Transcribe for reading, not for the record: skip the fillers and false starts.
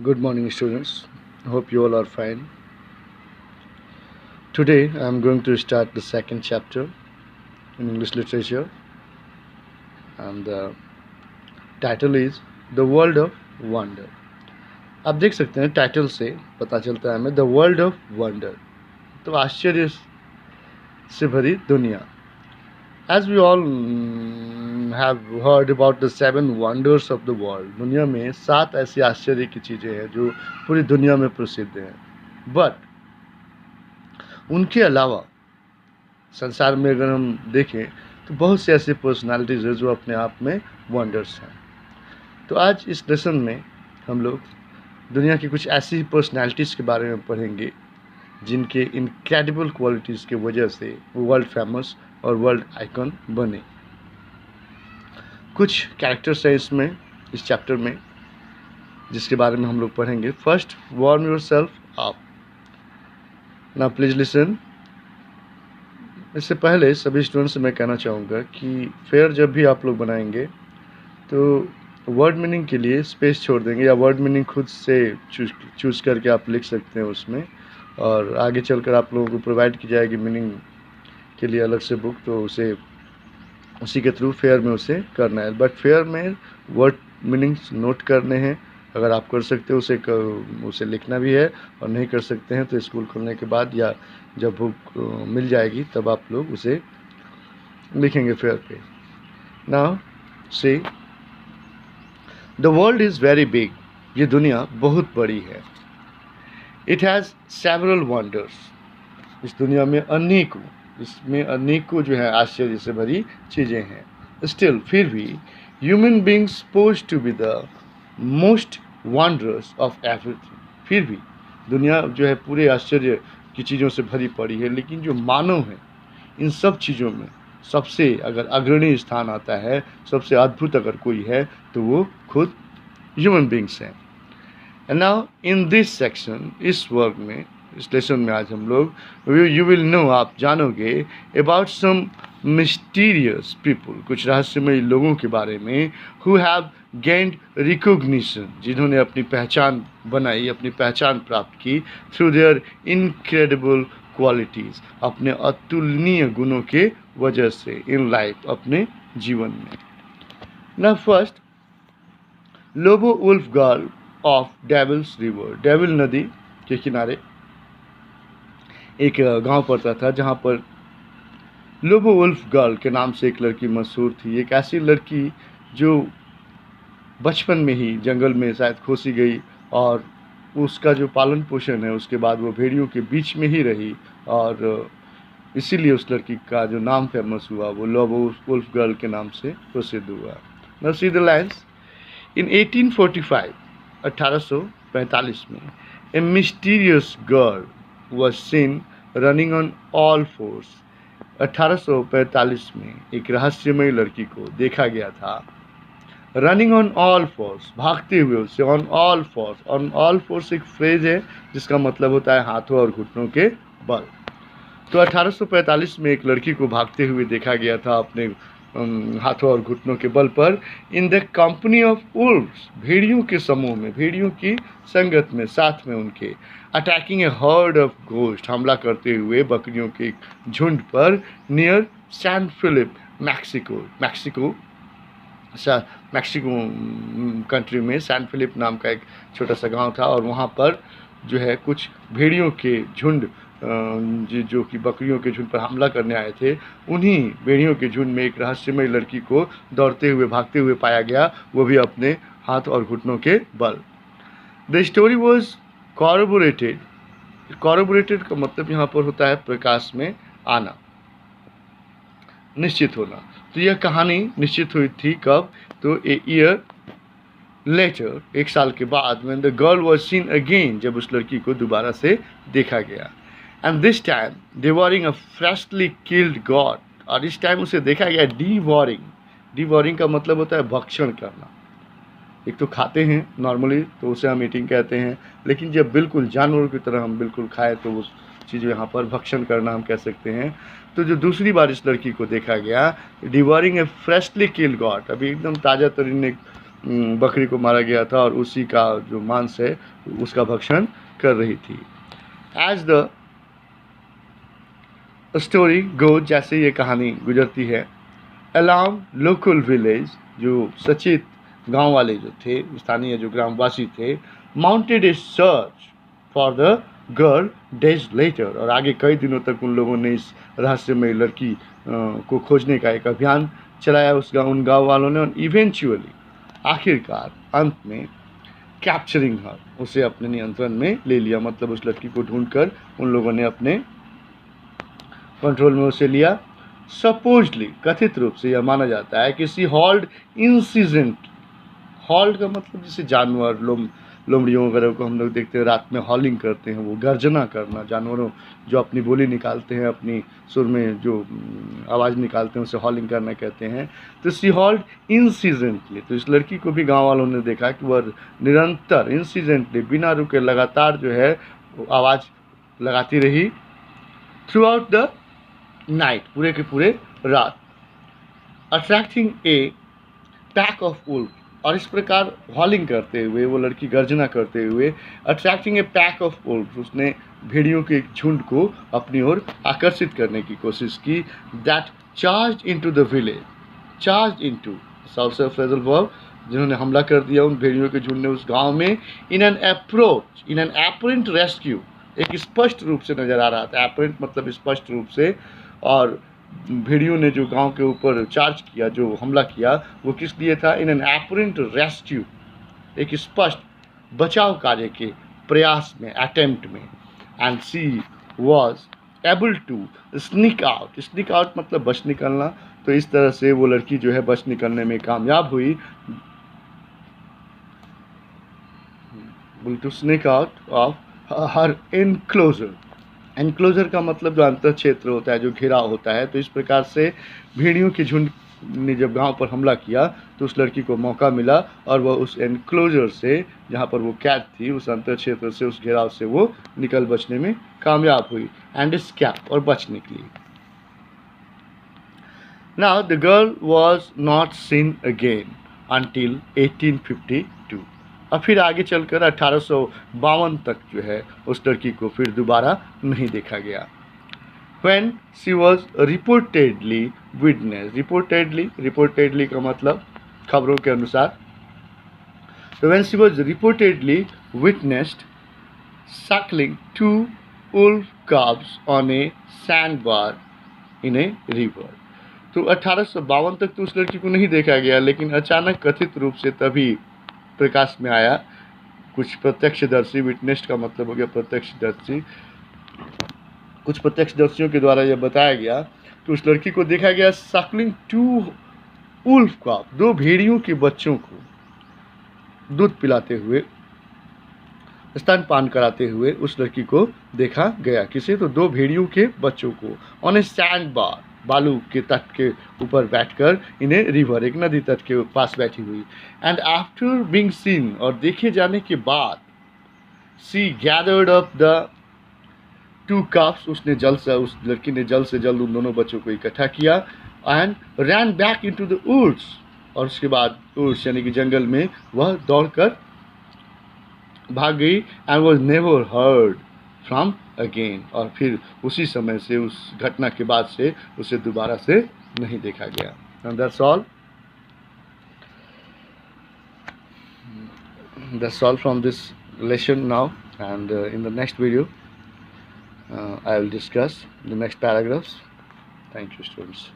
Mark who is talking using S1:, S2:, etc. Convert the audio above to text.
S1: Good morning, students. Hope you all are fine. Today, I am going to start the second chapter in English literature, and the title is The World of Wonder. आप देख सकते हैं title से पता चलता है हमें the world of wonder, तो आश्चर्य से भरी दुनिया. As we all have heard about the 7 wonders of the world, दुनिया में 7 ऐसी आश्चर्य की चीज़ें हैं जो पूरी दुनिया में प्रसिद्ध हैं. बट उनके अलावा संसार में अगर हम देखें तो बहुत से ऐसे पर्सनालिटीज़ हैं जो अपने आप में वंडर्स हैं. तो आज इस लेसन में हम लोग दुनिया की कुछ ऐसी पर्सनालिटीज़ के बारे में पढ़ेंगे जिनके इनक्रेडिबल क्वालिटीज़ की वजह से वो वर्ल्ड फेमस और वर्ल्ड आइकन बने. कुछ कैरेक्टर्स हैं इसमें, इस चैप्टर में, जिसके बारे में हम लोग पढ़ेंगे. First, warm your self up. ना प्लीज़ लिसन. इससे पहले सभी स्टूडेंट्स से मैं कहना चाहूँगा कि फेयर जब भी आप लोग बनाएंगे तो वर्ड मीनिंग के लिए स्पेस छोड़ देंगे, या वर्ड मीनिंग खुद से चूज़ करके आप लिख सकते हैं उसमें, और आगे चलकर आप लोगों को प्रोवाइड की जाएगी मीनिंग के लिए अलग से बुक, तो उसी के थ्रू फेयर में उसे करना है. बट फेयर में वर्ड मीनिंग्स नोट करने हैं. अगर आप कर सकते हो उसे लिखना भी है, और नहीं कर सकते हैं तो स्कूल खुलने के बाद या जब बुक मिल जाएगी तब आप लोग उसे लिखेंगे फेयर पे. Now see, the world is very big. ये दुनिया बहुत बड़ी है. It has several wonders. इस दुनिया में अनेकों जो है आश्चर्य से भरी चीज़ें हैं. स्टिल, फिर भी human beings suppose to be the most wondrous of everything. फिर भी दुनिया जो है पूरे आश्चर्य की चीज़ों से भरी पड़ी है, लेकिन जो मानव है इन सब चीज़ों में सबसे अगर अग्रणी स्थान आता है, सबसे अद्भुत अगर कोई है तो वो खुद ह्यूमन बींग्स हैं. And now in this section, इस वर्ग में, इस लेसन में आज हम लोग यू विल नो, आप जानोगे अबाउट सम मिस्टीरियस पीपल, कुछ रहस्यमयी लोगों के बारे में, हु हैव गेन्ड रिकॉग्निशन, जिन्होंने अपनी पहचान बनाई, अपनी पहचान प्राप्त की थ्रू देयर इनक्रेडिबल क्वालिटीज़, अपने अतुलनीय गुणों के वजह से इन लाइफ, अपने जीवन में. ना first, Lobo wolf girl of devil's river. Devil नदी के किनारे एक गांव पड़ता था जहां पर लोबो वुल्फ गर्ल के नाम से एक लड़की मशहूर थी. एक ऐसी लड़की जो बचपन में ही जंगल में शायद खोसी गई, और उसका जो पालन पोषण है उसके बाद वो भेड़ियों के बीच में ही रही, और इसीलिए उस लड़की का जो नाम फेमस हुआ वो लोबो वुल्फ गर्ल के नाम से प्रसिद्ध हुआ. Now see the lines. In 1845, 1845 में, a mysterious girl was seen running on all fours. 1845 में एक रहस्यमयी लड़की को देखा गया था रनिंग ऑन ऑल फोर्स, भागते हुए उससे, on all force. On all force एक फ्रेज है जिसका मतलब होता है हाथों और घुटनों के बल. तो 1845 में एक लड़की को भागते हुए देखा गया था अपने हाथों और घुटनों के बल पर, in the company of Wolves, भेड़ियों के समूह में, भेड़ियों की संगत में, साथ में उनके, attacking a herd of ghost, हमला करते हुए बकरियों के एक झुंड पर, near San Felipe, Mexico country में सैन फिलिप नाम का एक छोटा सा गांव था, और वहाँ पर जो है कुछ भेड़ियों के झुंड जो कि बकरियों के झुंड पर हमला करने आए थे, उन्हीं भेड़ियों के झुंड में एक रहस्यमय लड़की को दौड़ते हुए, भागते हुए पाया गया, वो भी अपने हाथ और घुटनों के बल. The story was corroborated. Corroborated का मतलब यहाँ पर होता है प्रकाश में आना, निश्चित होना. तो यह कहानी निश्चित हुई थी कब? तो ए ईयर लेटर, एक साल के बाद, when the girl was seen again, जब उस लड़की को दोबारा से देखा गया. And this time devouring a freshly killed God, और इस टाइम उसे देखा गया डिवोरिंग. डिवोरिंग का मतलब होता है भक्षण करना. एक तो खाते हैं नॉर्मली तो उसे हम ईटिंग कहते हैं, लेकिन जब बिल्कुल जानवरों की तरह हम बिल्कुल खाएं तो उस चीज़ यहाँ पर भक्षण करना हम कह सकते हैं. तो जो दूसरी बार इस लड़की को देखा गया, डिवोरिंग ए फ्रेशली किल्ड गॉड, अभी एकदम ताज़ा तरीन एक बकरी को मारा गया था और उसी का जो मांस है उसका भक्षण कर रही थी। एज द स्टोरी गो, जैसे ये कहानी गुजरती है, अलार्म लोकल विलेज, जो सचेत गांव वाले जो थे, स्थानीय जो ग्रामवासी थे, mounted A search for the girl days later, और आगे कई दिनों तक उन लोगों ने इस रहस्यमय लड़की को खोजने का एक अभियान चलाया उन गांव वालों ने। और इवेंचुअली, आखिरकार अंत में, कैप्चरिंग हर, उसे अपने नियंत्रण में ले लिया, मतलब उस लड़की को ढूंढकर उन लोगों ने अपने कंट्रोल में उसे लिया। सपोजली, कथित रूप से यह माना जाता है कि सी हॉल्ड इंसिडेंट, हॉल्ड का मतलब जैसे जानवर, लोमड़ियों वगैरह को हम लोग देखते हैं रात में हॉलिंग करते हैं, वो गर्जना करना, जानवरों जो अपनी बोली निकालते हैं, अपनी सुर में जो आवाज़ निकालते हैं उसे हॉलिंग करना कहते हैं। तो सी हॉल्ड इंसिडेंटली, तो इस लड़की को भी गांव वालों ने देखा कि वह निरंतर इंसिडेंटली, बिना रुके, लगातार जो है आवाज़ लगाती रही थ्रू आउट द नाइट, पूरे के पूरे रात, attracting a pack of wolf, और इस प्रकार हॉलिंग करते हुए, वो लड़की गर्जना करते हुए, attracting a pack of wolf, उसने भेड़ियों के एक झुंड को अपनी ओर आकर्षित करने की कोशिश की। That charge into the village, charge into also phrasal verb, जिन्होंने हमला कर दिया उन भेड़ियों के झुंड ने उस गांव में। In an approach, in an apparent rescue, एक स्पष्ट रूप से नजर आ रहा था, एपरेंट मतलब स्पष्ट रूप से, और भेड़ियों ने जो गांव के ऊपर चार्ज किया, जो हमला किया, वो किस लिए था? इन एन एपरेंट रेस्क्यू, एक स्पष्ट बचाव कार्य के प्रयास में, अटेम्प्ट में। And she was able to sneak out, sneak out मतलब बच निकलना, तो इस तरह से वो लड़की जो है बच निकलने में कामयाब हुई। To sneak out of her enclosure, enclosure का मतलब जो अंतर क्षेत्र होता है, जो घेराव होता है। तो इस प्रकार से भेड़ियों के झुंड ने जब गांव पर हमला किया तो उस लड़की को मौका मिला और वह उस एनक्लोजर से, जहां पर वो कैद थी, उस अंतर क्षेत्र से, उस घेराव से वो निकल बचने में कामयाब हुई। एंड स्कैप, और बच निकली। Now the girl was not seen again until 1852, और फिर आगे चलकर 1852 तक जो है उस लड़की को फिर दोबारा नहीं देखा गया। When she was reportedly witnessed, reportedly का मतलब खबरों के अनुसार, तो when she was reportedly witnessed suckling 2 wolf cubs on a sandbar in a river, तो 1852 तक तो उस लड़की को नहीं देखा गया, लेकिन अचानक कथित रूप से तभी प्रकाश में आया कुछ प्रत्यक्षदर्शी, विटनेस्ड का मतलब हो गया प्रत्यक्षदर्शी, कुछ प्रत्यक्षदर्शियों के द्वारा यह बताया गया कि उस लड़की को देखा गया सकलिंग 2 वुल्फ कॉब, 2 भेड़ियों के बच्चों को दूध पिलाते हुए, स्तनपान कराते हुए उस लड़की को देखा गया। किसे? तो 2 भेड़ियों के बच्चों को, ऑन ए सैंड बार, बालू के तट के ऊपर बैठकर, इन्हें रिवर, एक नदी तट के पास बैठी हुई। एंड आफ्टर बीइंग सीन, और देखे जाने के बाद, सी गैदर्ड अप द 2 कप्स, उसने जल्द से, उस लड़की ने जल्द से जल्द उन दोनों बच्चों को इकट्ठा किया। And ran back into the woods, और उसके बाद वुड्स यानी कि जंगल में वह दौड़कर भाग गई। And was never heard from again, और फिर उसी समय से, उस घटना के बाद से उसे दोबारा से नहीं देखा गया। And that's all from this lesson now, and in the next video I will discuss the next paragraphs. Thank you, students.